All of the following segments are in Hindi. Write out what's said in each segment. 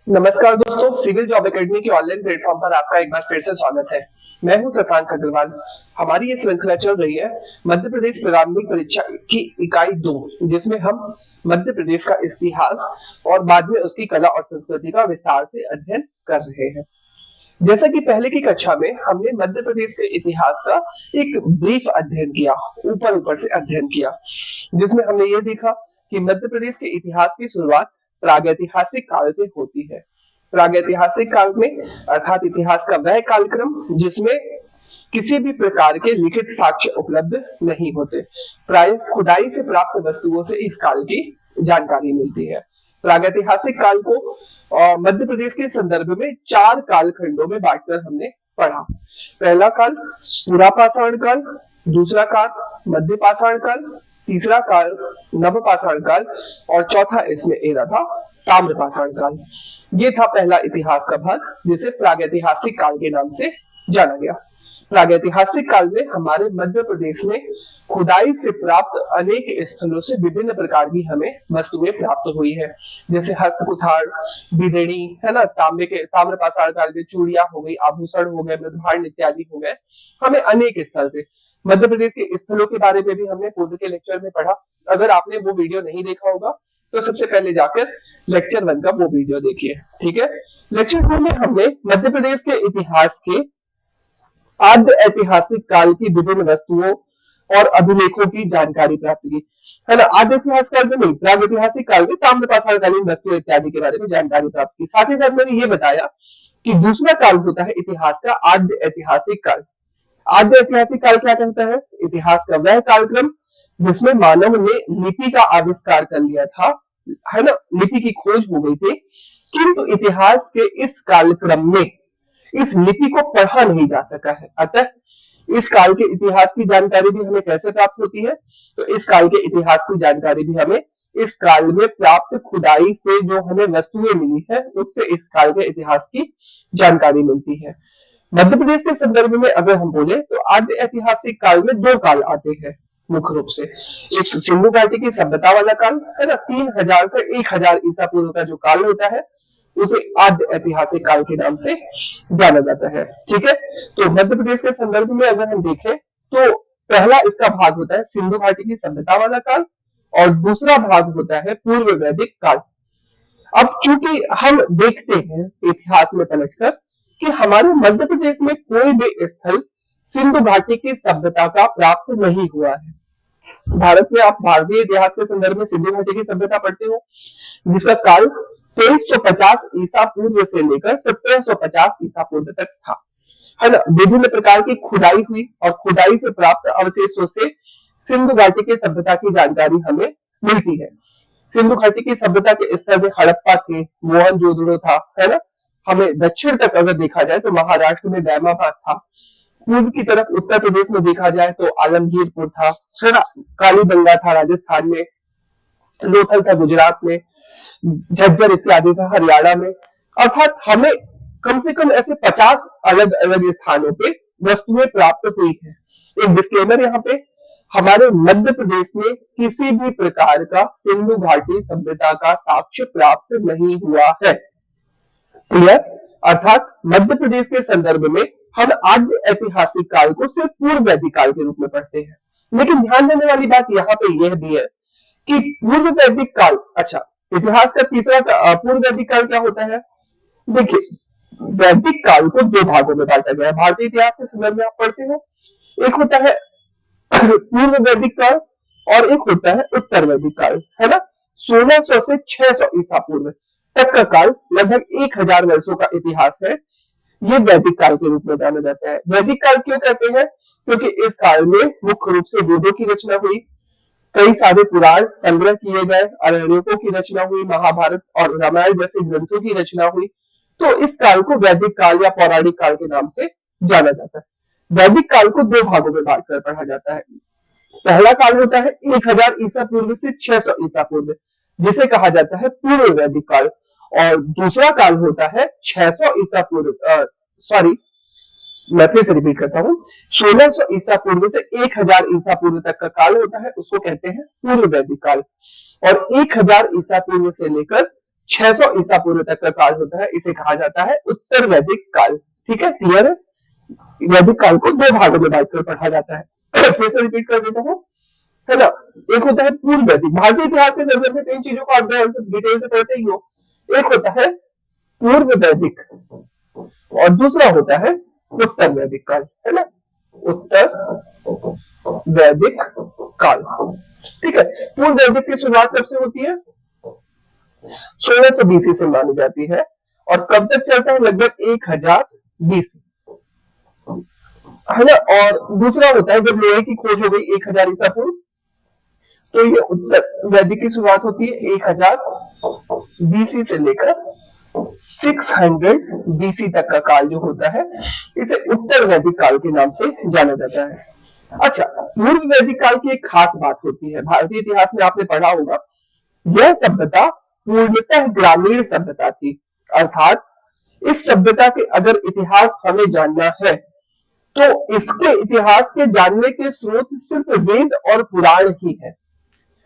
नमस्कार दोस्तों, सिविल जॉब एकेडमी के ऑनलाइन प्लेटफॉर्म पर आपका एक बार फिर से स्वागत है। मैं हूं शशांक अग्रवाल। हमारी ये श्रृंखला चल रही है मध्य प्रदेश प्रारंभिक परीक्षा की इकाई 2, जिसमें हम मध्य प्रदेश का इतिहास और बाद में उसकी कला और संस्कृति का विस्तार से अध्ययन कर रहे हैं। जैसा कि पहले की कक्षा में हमने मध्य प्रदेश के इतिहास का एक ब्रीफ अध्ययन किया, ऊपर ऊपर से अध्ययन किया, जिसमें हमने ये देखा कि मध्य प्रदेश के इतिहास की शुरुआत प्रागैतिहासिक काल से होती है। प्रागैतिहासिक काल में अर्थात इतिहास का वह कालक्रम जिसमें किसी भी प्रकार के लिखित साक्ष्य उपलब्ध नहीं होते। प्राय खुदाई से प्राप्त वस्तुओं से इस काल की जानकारी मिलती है। प्रागैतिहासिक काल को मध्य प्रदेश के संदर्भ में 4 कालखंडों में बांटकर हमने पढ़ा। पहला काल पुरापाषाण काल, दूसरा काल मध्य पाषाण काल, तीसरा काल नवपाषाण काल और चौथा इसमें एरा था ताम्रपाषाण काल। ये था पहला इतिहास का भाग, जिसे प्रागैतिहासिक काल के नाम से जाना गया। प्रागैतिहासिक काल में हमारे मध्य प्रदेश में खुदाई से प्राप्त अनेक स्थलों से विभिन्न प्रकार की हमें वस्तुएं प्राप्त हुई है, जैसे हस्तकुठार, बिदड़ी, है ना, ताम्रपाषाण काल के चूड़ियां हो गई, आभूषण हो गए, मृदभांड इत्यादि हो गए। हमें अनेक स्थल से मध्य प्रदेश के स्थलों के बारे में भी हमने पूर्व के लेक्चर में पढ़ा। अगर आपने वो वीडियो नहीं देखा होगा तो सबसे पहले जाकर लेक्चर 1 का वो वीडियो देखिए, ठीक है। लेक्चर 2 में हमने मध्य प्रदेश के इतिहास के आद्य ऐतिहासिक काल की विभिन्न वस्तुओं और अभिलेखों की जानकारी प्राप्त की, है ना। आद्य इतिहास काल में नहीं, प्रागैतिहासिक काल में ताम्रपाषाणकालीन वस्तु इत्यादि के बारे में जानकारी प्राप्त की। साथ ही साथ मैंने ये बताया कि दूसरा काल होता है इतिहास का आद्य ऐतिहासिक काल। आद्य ऐतिहासिक काल क्या कहता है? इतिहास का वह कालक्रम जिसमें मानव ने लिपि का आविष्कार कर लिया था, है ना, लिपि की खोज हो गई थी, किंतु इतिहास के इस कालक्रम में इस लिपि को पढ़ा नहीं जा सका है। अतः इस काल के इतिहास की जानकारी भी हमें कैसे प्राप्त होती है? तो इस काल के इतिहास की जानकारी भी हमें इस काल में प्राप्त खुदाई से जो हमें वस्तुएं मिली है उससे इस काल के इतिहास की जानकारी मिलती है। मध्य प्रदेश के संदर्भ में अगर हम बोले तो आद्य ऐतिहासिक काल में 2 काल आते हैं मुख्य रूप से। एक सिंधु घाटी की सभ्यता वाला काल, है ना, 3000 से 1000 ईसा पूर्व का जो काल होता है उसे आद्य ऐतिहासिक काल के नाम से जाना जाता है, ठीक है। तो मध्य प्रदेश के संदर्भ में अगर हम देखें तो पहला इसका भाग होता है सिंधु घाटी की सभ्यता वाला काल और दूसरा भाग होता है पूर्व वैदिक काल। अब चूंकि हम देखते हैं इतिहास में पलटकर कि हमारे मध्य प्रदेश में कोई भी स्थल सिंधु घाटी की सभ्यता का प्राप्त नहीं हुआ है। भारत में आप भारतीय इतिहास के संदर्भ में सिंधु घाटी की सभ्यता पढ़ते हो, जिसका काल 2350 ईसा पूर्व से लेकर 1750 ईसा पूर्व तक था, है ना। विभिन्न प्रकार की खुदाई हुई और खुदाई से प्राप्त अवशेषों से सिंधु घाटी की सभ्यता की जानकारी हमें मिलती है। सिंधु घाटी की सभ्यता के स्थल में हड़प्पा थे, मोहनजोदड़ो था, है ना। हमें दक्षिण तक अगर देखा जाए तो महाराष्ट्र में दैमाबाद था, पूर्व की तरफ उत्तर प्रदेश में देखा जाए तो आलमगीरपुर था, कालीबंगा था राजस्थान में, लोथल था गुजरात में, झज्जर इत्यादि था हरियाणा में। अर्थात हमें कम से कम ऐसे 50 अलग अलग स्थानों पे वस्तुएं प्राप्त हुई है। एक डिस्क्लेमर यहाँ पे, हमारे मध्य प्रदेश में किसी भी प्रकार का सिंधु घाटी सभ्यता का साक्ष्य प्राप्त नहीं हुआ है, क्लियर। अर्थात मध्य प्रदेश के संदर्भ में हम आद्य ऐतिहासिक काल को सिर्फ पूर्व वैदिक काल के रूप में पढ़ते हैं। लेकिन ध्यान देने वाली बात यहाँ पे यह भी है कि पूर्व वैदिक काल, अच्छा, इतिहास का तीसरा पूर्व वैदिक काल क्या होता है? देखिए, वैदिक काल को 2 भागों में बांटा गया है। भारतीय इतिहास के संदर्भ में आप पढ़ते हो, एक होता है पूर्व वैदिक काल और एक होता है उत्तर वैदिक काल, है ना। 1600 से 600 ईसा पूर्व तक का काल, लगभग 1000 वर्षों का इतिहास है। ये वैदिक काल के रूप में जाना जाता है। वैदिक काल क्यों कहते हैं? क्योंकि इस काल में मुख्य रूप से वेदों की रचना हुई, कई सारे पुराण संग्रह किए गए, अरण्यकों की रचना हुई, महाभारत और रामायण जैसे ग्रंथों की रचना हुई। तो इस काल को वैदिक काल या पौराणिक काल के नाम से जाना जाता है। वैदिक काल को 2 भागों में बांटकर पढ़ा जाता है। पहला काल होता है 1000 ईसा पूर्व से 600 ईसा पूर्व, जिसे कहा जाता है पूर्व वैदिक काल, और दूसरा काल होता है 600 ईसा पूर्व, सॉरी मैं फिर से रिपीट करता हूँ, 1600 ईसा पूर्व से 1000 ईसा पूर्व तक का काल होता है, उसको कहते हैं पूर्व वैदिक काल। और 1000 ईसा पूर्व से लेकर 600 ईसा पूर्व तक का काल होता है, इसे कहा जाता है उत्तर वैदिक काल। ठीक है, क्लियर है? वैदिक काल को दो भागों में बांटकर पढ़ा जाता है। फिर से रिपीट कर देता हूँ, है ना। एक होता है पूर्व वैदिक, भारतीय इतिहास के संदर्भ में इन चीजों को आप डिटेल से पढ़ते ही हो। एक होता है पूर्व वैदिक और दूसरा होता है उत्तर वैदिक काल, है ना, उत्तर वैदिक काल। ठीक है, पूर्व वैदिक की शुरुआत कब से होती है? 1600 बीसी से मानी जाती है और कब तक चलता है? लगभग 1000 बीसी, है ना। और दूसरा होता है जब लोहे की खोज हो गई 1000 ईसा पूर्व, तो ये उत्तर वैदिक की शुरुआत होती है 1000 बीसी से लेकर 600 बीसी तक का काल जो होता है, इसे उत्तर वैदिक काल के नाम से जाना जाता है। अच्छा, पूर्व वैदिक काल की एक खास बात होती है, भारतीय इतिहास में आपने पढ़ा होगा, यह सभ्यता पूर्णतः ग्रामीण सभ्यता थी। अर्थात इस सभ्यता के अगर इतिहास हमें जानना है तो इसके इतिहास के जानने के स्रोत सिर्फ वेद और पुराण ही है।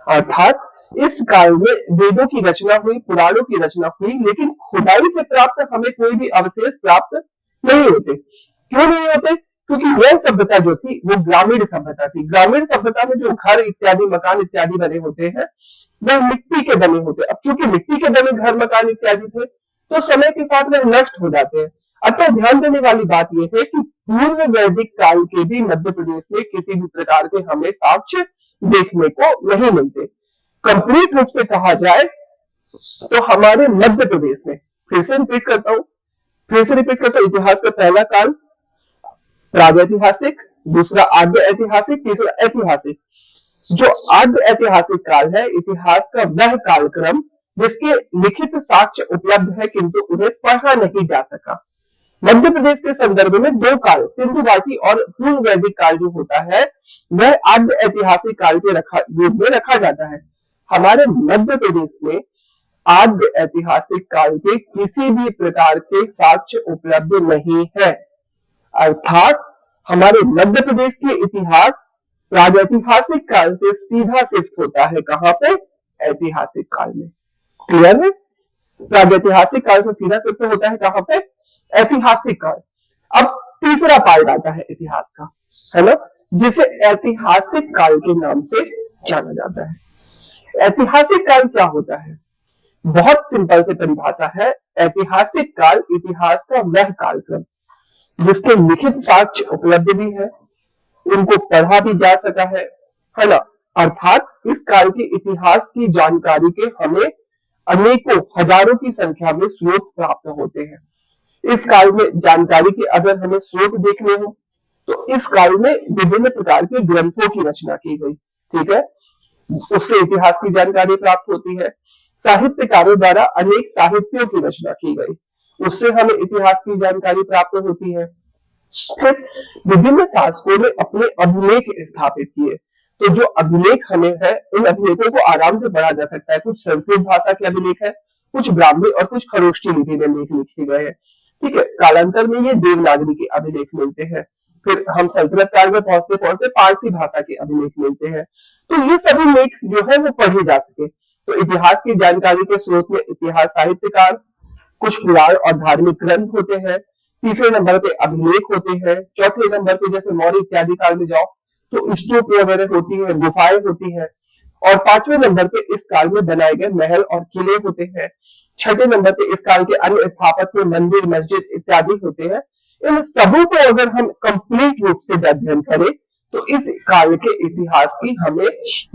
अर्थात इस काल में वेदों की रचना हुई, पुराणों की रचना हुई, लेकिन खुदाई से प्राप्त हमें कोई भी अवशेष प्राप्त नहीं होते। क्यों नहीं होते? क्योंकि यह सभ्यता जो थी वो ग्रामीण सभ्यता थी। ग्रामीण सभ्यता में जो घर इत्यादि, मकान इत्यादि बने होते हैं वह मिट्टी के बने होते। अब चूंकि मिट्टी के बने घर मकान इत्यादि थे तो समय के साथ वह नष्ट हो जाते हैं। अतः ध्यान देने वाली बात यह है कि पूर्व वैदिक काल के भी मध्य प्रदेश में किसी भी प्रकार के हमें साक्ष्य देखने को नहीं मिलते। कंप्लीट रूप से कहा जाए तो हमारे मध्य प्रदेश में, फिर से रिपीट करता हूं, इतिहास का पहला काल प्रागैतिहासिक, दूसरा आद्य ऐतिहासिक, तीसरा ऐतिहासिक। जो आद्य ऐतिहासिक काल है, इतिहास का वह कालक्रम जिसके लिखित साक्ष्य उपलब्ध है किंतु उन्हें पढ़ा नहीं जा सका। मध्य प्रदेश के संदर्भ में दो काल, सिंधु घाटी और पूर्व वैदिक काल जो होता है वह आद्य ऐतिहासिक काल के रूप में रखा जाता है। हमारे मध्य प्रदेश में आद्य ऐतिहासिक काल के किसी भी प्रकार के साक्ष्य उपलब्ध नहीं है। अर्थात हमारे मध्य प्रदेश के इतिहास प्रागैतिहासिक काल से सीधा शिफ्ट होता है, कहां पे? ऐतिहासिक काल में। क्लियर है? प्रागैतिहासिक काल से सीधा शिफ्ट होता है कहां पे? ऐतिहासिक काल। अब तीसरा पार्ट आता है इतिहास का, है ना, जिसे ऐतिहासिक काल के नाम से जाना जाता है। ऐतिहासिक काल क्या होता है? बहुत सिंपल से परिभाषा है, ऐतिहासिक काल इतिहास का वह कालक्रम जिसके लिखित साक्ष्य उपलब्ध भी है, उनको पढ़ा भी जा सका है ना। अर्थात इस काल के इतिहास की जानकारी के हमें अनेकों हजारों की संख्या में स्रोत प्राप्त होते हैं। इस काल में जानकारी के अगर हमें स्रोत देखने हो तो इस काल में विभिन्न प्रकार के ग्रंथों की रचना की गई, ठीक है, उससे इतिहास की जानकारी प्राप्त होती है। साहित्यकारों द्वारा अनेक साहित्यों की रचना की गई, उससे हमें इतिहास की जानकारी प्राप्त होती है। फिर विभिन्न शासकों ने अपने अभिलेख स्थापित किए, तो जो अभिलेख हमें है उन अभिलेखों को आराम से पढ़ा जा सकता है। कुछ संस्कृत भाषा के अभिलेख है, कुछ ब्राह्मी और कुछ खरोष्ठी लिपि में लेख लिखे गए हैं। ठीक है, कालांतर में ये देवनागरी के अभिलेख मिलते हैं। फिर हम सल्तनत काल में पहुंचते पहुंचते पारसी भाषा के अभिलेख मिलते हैं। तो ये सभी लेख जो है वो पढ़े जा सके। तो इतिहास की जानकारी के स्रोत में इतिहास साहित्यकार, कुछ पुराण और धार्मिक ग्रंथ होते हैं। तीसरे नंबर पे अभिलेख होते हैं। चौथे नंबर पे जैसे मौर्य इत्यादि काल में जाओ तो स्तूप वगैरह होती है, गुफाएं होती है। और पांचवें नंबर पे इस काल में बनाए गए महल और किले होते हैं। छठे नंबर पे इस काल के अन्य स्थापत्य, मंदिर, मस्जिद इत्यादि होते हैं। इन सबों को अगर हम कंप्लीट रूप से अध्ययन करें तो इस काल के इतिहास की हमें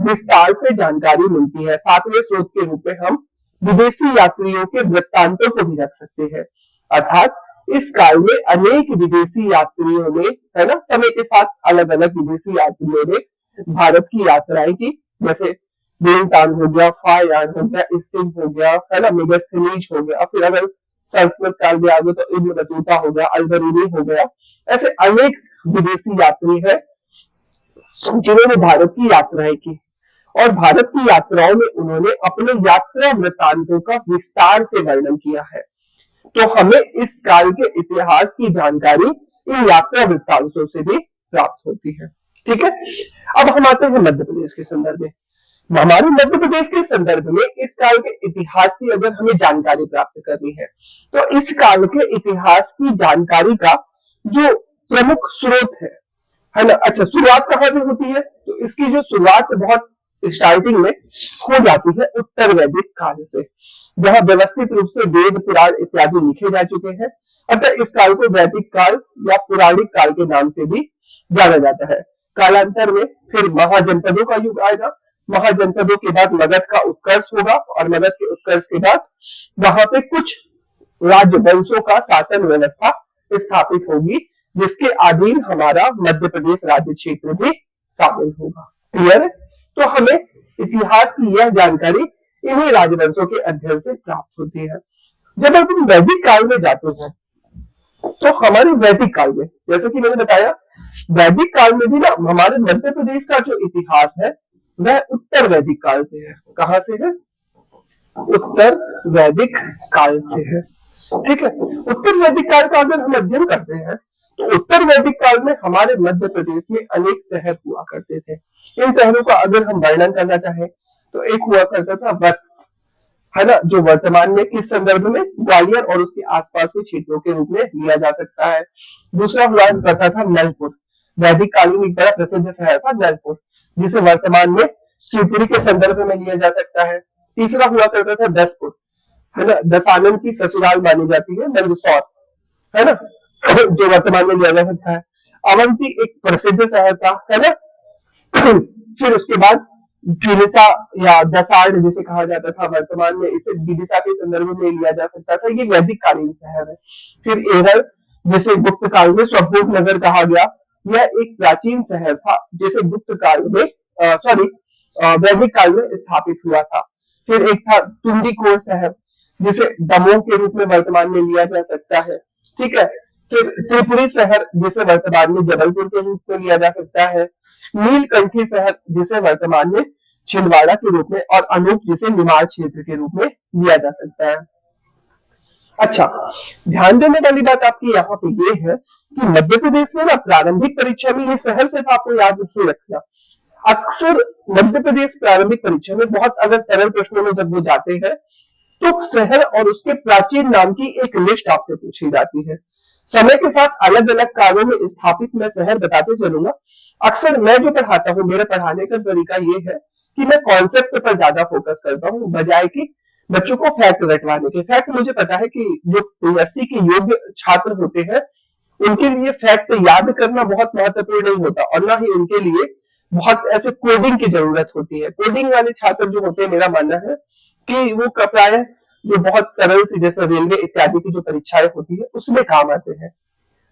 विस्तार से जानकारी मिलती है। सातवें स्रोत के रूप में हम विदेशी यात्रियों के वृत्तांतों को भी रख सकते हैं। अर्थात इस काल में अनेक विदेशी यात्रियों ने, है ना, समय के साथ अलग अलग विदेशी यात्रियों ने भारत की यात्राएं की। जैसे बेलसान हो गया, फायान हो गया, इसिंग हो गया, है ना, मेगास्थनीज हो गया। फिर अगर संस्कृत काल में आ गए तो इब्न बतूता हो गया, अल-बरूनी हो गया। ऐसे अनेक विदेशी यात्री है जिन्होंने भारत की यात्राएं की और भारत की यात्राओं में उन्होंने अपने यात्रा वृत्तांतों का विस्तार से वर्णन किया है। तो हमें इस काल के इतिहास की जानकारी इन यात्रा वृत्तांतों से भी प्राप्त होती है। ठीक है, अब हम आते हैं मध्य प्रदेश के संदर्भ में। हमारे मध्य प्रदेश के संदर्भ में इस काल के इतिहास की अगर हमें जानकारी प्राप्त करनी है तो इस काल के इतिहास की जानकारी का जो प्रमुख स्रोत है ना। अच्छा, शुरुआत कहां से होती है? तो इसकी जो शुरुआत बहुत स्टार्टिंग में हो जाती है उत्तर वैदिक काल से, जहां व्यवस्थित रूप से वेद पुराण इत्यादि लिखे जा चुके हैं। अतः इस काल को वैदिक काल या पौराणिक काल के नाम से भी जाना जाता है। कालांतर में फिर महाजनपदों का युग आएगा। महाजनपदों के बाद मगध का उत्कर्ष होगा और मगध के उत्कर्ष के बाद वहां पे कुछ राजवंशों का शासन व्यवस्था स्थापित होगी, जिसके अधीन हमारा मध्य प्रदेश राज्य क्षेत्र भी शामिल होगा। क्लियर है? तो हमें इतिहास की यह जानकारी इन्हीं राजवंशों के अध्ययन से प्राप्त होती है। जब हम वैदिक काल में जाते हैं तो हमारे वैदिक काल में, जैसे कि मैंने बताया, वैदिक काल में भी ना हमारे मध्य प्रदेश का जो इतिहास है वह उत्तर वैदिक काल से है। कहां से है? उत्तर वैदिक काल से है। ठीक है, उत्तर वैदिक काल का अगर हम अध्ययन करते हैं तो उत्तर वैदिक काल में हमारे मध्य प्रदेश में अनेक शहर हुआ करते थे। इन शहरों का अगर हम वर्णन करना चाहें तो एक हुआ करता था वत्स, है ना, जो वर्तमान में किस संदर्भ में ग्वालियर और उसके आसपास के क्षेत्रों के रूप में लिया जा सकता है। दूसरा हुआ करता था नलपुर, वैदिक काल में एक बड़ा प्रसिद्ध शहर था नलपुर, जिसे वर्तमान में शिवपुरी के संदर्भ में लिया जा सकता है। तीसरा हुआ करता था दसपुर, है ना, दशानन की ससुराल मानी जाती है मंदसौर, है ना, जो वर्तमान में लिया जा सकता है। अवंती एक प्रसिद्ध शहर था, है ना। फिर उसके बाद विदिशा या दसाड़ जिसे कहा जाता था, वर्तमान में इसे विदिशा के संदर्भ में लिया जा सकता था, ये वैदिक कालीन शहर है। फिर एरर जिसे गुप्त काल में स्वभूत नगर कहा गया, यह एक प्राचीन शहर था जिसे गुप्त काल में वैदिक काल में स्थापित हुआ था। फिर एक था तुंडीकोर शहर जिसे दमोह के रूप में वर्तमान में लिया जा सकता है। ठीक है, फिर त्रिपुरी शहर जिसे वर्तमान में जबलपुर के रूप में लिया जा सकता है। नीलकंठी शहर जिसे वर्तमान में छिंदवाड़ा के रूप में, और अनूप जिसे निमाड़ क्षेत्र के रूप में लिया जा सकता है। अच्छा, ध्यान देने वाली बात आपकी यहाँ पे ये है कि मध्य प्रदेश में ना प्रारंभिक परीक्षा में ये शहर सिर्फ आपको याद नहीं रखना। अक्सर मध्य प्रदेश प्रारंभिक परीक्षा में बहुत अगर सरल प्रश्नों में जब वो जाते हैं तो शहर और उसके प्राचीन नाम की एक लिस्ट आपसे पूछी जाती है। समय के साथ अलग अलग कालों में स्थापित मैं शहर बताते चलूंगा। अक्सर मैं जो पढ़ाता हूँ, मेरे पढ़ाने का तरीका ये है कि मैं कॉन्सेप्ट पर ज्यादा फोकस करता हूँ बजाय कि बच्चों को फैक्ट रटवाने के। फैक्ट मुझे पता है कि जो पीएससी के योग्य छात्र होते हैं उनके लिए फैक्ट याद करना बहुत महत्वपूर्ण नहीं होता, और ना ही उनके लिए बहुत ऐसे कोडिंग की जरूरत होती है। कोडिंग वाले छात्र जो होते हैं, मेरा मानना है कि वो प्राय जो बहुत सरल सी जैसे रेलवे इत्यादि की जो परीक्षाएं होती है उसमें काम आते हैं।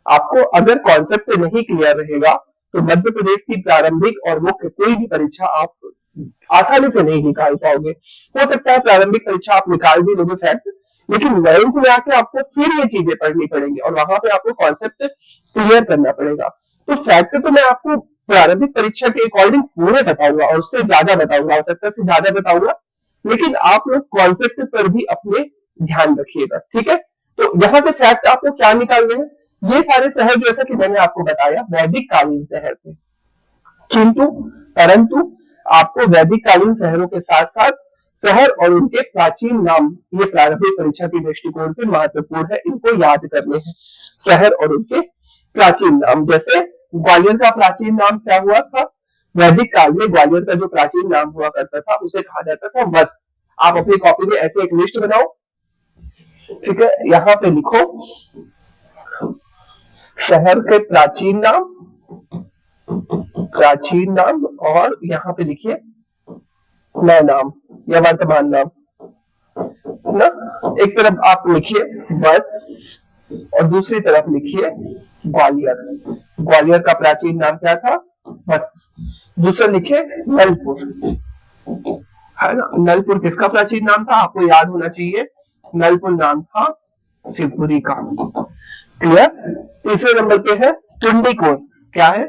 आपको अगर कॉन्सेप्ट नहीं क्लियर रहेगा तो मध्य प्रदेश की प्रारंभिक और मुख्य कोई भी परीक्षा आप आसानी से नहीं निकाल पाओगे। हो सकता है प्रारंभिक परीक्षा आप निकाल भी लोगे फैक्ट, लेकिन 9th में आके आपको फिर ये चीजें पढ़नी पड़ेंगी और वहां पे आपको कॉन्सेप्ट क्लियर करना पड़ेगा। तो फैक्ट तो मैं आपको प्रारंभिक परीक्षा के अकॉर्डिंग पूरे बताऊंगा और उससे ज्यादा बताऊंगा, आवश्यकता से ज्यादा बताऊंगा, लेकिन आप लोग कॉन्सेप्ट पर भी अपने ध्यान रखिएगा। ठीक है, तो यहाँ से फैक्ट आपको क्या निकालने हैं, ये सारे शहर जैसा कि मैंने आपको बताया वैदिक कालीन शहर थे, परंतु आपको वैदिक कालीन शहरों के साथ साथ शहर और उनके प्राचीन नाम ये प्रारंभिक परीक्षा के दृष्टिकोण से महत्वपूर्ण है, इनको याद करने हैं। शहर और उनके प्राचीन नाम, जैसे ग्वालियर का प्राचीन नाम क्या हुआ था? वैदिक काल में ग्वालियर का जो प्राचीन नाम हुआ करता था उसे कहा जाता था वत्स। आप अपनी कॉपी में ऐसे एक लिस्ट बनाओ, ठीक है, यहाँ पे लिखो शहर के प्राचीन नाम और यहाँ पे लिखिए नए नाम या वर्तमान नाम ना। एक तरफ आप लिखिए वत्स और दूसरी तरफ लिखिए ग्वालियर का प्राचीन नाम क्या था? वत्स। दूसरा लिखिए नलपुर, है ना। नलपुर किसका प्राचीन नाम था? आपको याद होना चाहिए, नलपुर नाम था शिवपुरी का। क्लियर। तीसरे नंबर पे है टुंडीकोर। क्या है?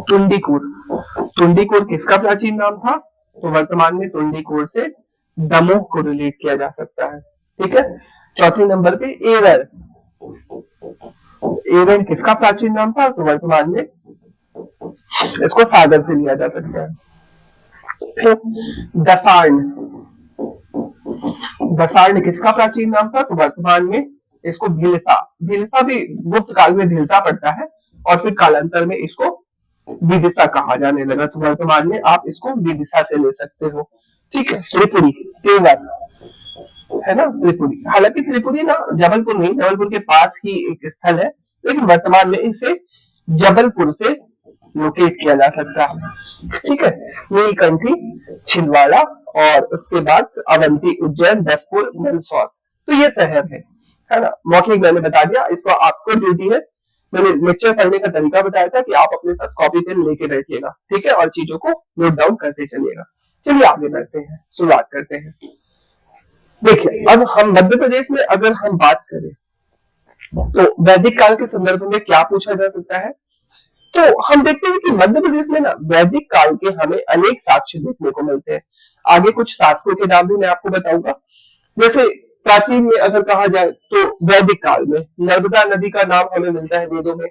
टुंडीकोर किसका प्राचीन नाम था? तो वर्तमान में टुंडीकोर से दमोह को रिलेट किया जा सकता है। ठीक है। चौथे नंबर पे एरन किसका प्राचीन नाम था? तो वर्तमान में इसको सागर से लिया जा सकता है। फिर दसार्ण, दसार्ण किसका प्राचीन नाम था? तो वर्तमान में इसको भीलसा, भीलसा भी गुप्त काल में भीलसा पड़ता है और फिर कालांतर में इसको विदिशा कहा जाने लगा। तो वर्तमान में आप इसको विदिशा से ले सकते हो। ठीक है। त्रिपुरी, तेवर है ना, त्रिपुरी। हालांकि त्रिपुरी ना जबलपुर नहीं, जबलपुर के पास ही एक स्थल है, लेकिन वर्तमान में इसे जबलपुर से लोकेट किया जा सकता है। ठीक है। नीलकंठी, छिंदवाड़ा और उसके बाद अवंती, उज्जैन, दसपुर, मंदसौर। तो ये शहर है ना। मौखिक मैंने बता दिया, इसको आपको ड्यूटी है, मैंने लेक्चर पढ़ने का तरीका बताया था कि आप अपने साथ कॉपी पेन लेके बैठिएगा। ठीक है। और चीजों को नोट डाउन करते चलिएगा। चलिए आगे बढ़ते हैं, शुरुआत करते हैं। देखिए, अब हम मध्य प्रदेश में अगर हम बात करें तो वैदिक काल के संदर्भ में क्या पूछा जा सकता है? तो हम देखते हैं कि मध्य प्रदेश में ना वैदिक काल के हमें अनेक साक्ष्य देखने को मिलते हैं। आगे कुछ शासकों के नाम भी मैं आपको बताऊंगा। जैसे प्राचीन में अगर कहा जाए तो वैदिक काल में नर्मदा नदी का नाम हमें मिलता है वेदों में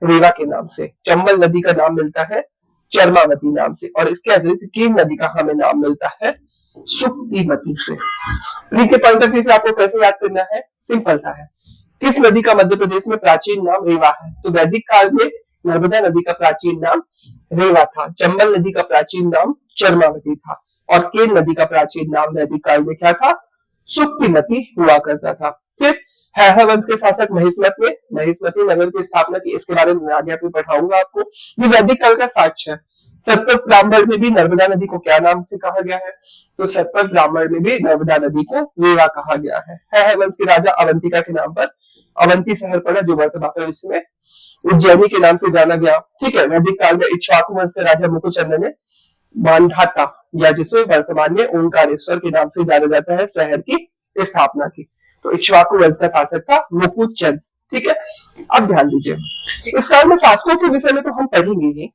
रेवा के नाम से, चंबल नदी का नाम मिलता है चरमावती नाम से, और इसके अतिरिक्त कीन नदी का हमें नाम मिलता है सुप्तिमती से। ट्री के पॉइंट ऑफ व्यू से आपको कैसे याद करना है? सिंपल सा है। किस नदी का मध्य प्रदेश में प्राचीन नाम रेवा है? तो वैदिक काल में नर्मदा नदी का प्राचीन नाम रेवा था, चंबल नदी का प्राचीन नाम चरमावती था, और केन नदी का प्राचीन नाम वैदिक काल में क्या था? सुप्तिमती हुआ करता था। फिर हैहर वंश के शासक महिष्मत ने महिष्मती नगर की स्थापना की। इसके बारे में आगे आपको पढ़ाऊंगा आपको। ये वैदिक काल का साक्ष्य है। सतपथ ब्राह्मण में भी नर्मदा नदी को क्या नाम से कहा गया है? तो सतपथ ब्राह्मण में भी नर्मदा नदी को रेवा कहा गया है। हैहर वंश के राजा अवंतिका के नाम पर अवंती शहर पड़ा, जो वर्तमान भविष्य में उज्जैनी के नाम से जाना गया। ठीक है। वैदिक काल में इक्ष्वाकु वंश के राजा मुकुचंद ने मांधाता, या जिसे वर्तमान में ओंकारेश्वर के नाम से जाना जाता है, शहर की स्थापना की। तो इक्ष्वाकु वंश का शासक था मुकुचंद। ठीक है। अब ध्यान दीजिए, इस काल में शासकों के विषय में तो हम पढ़ेंगे ही।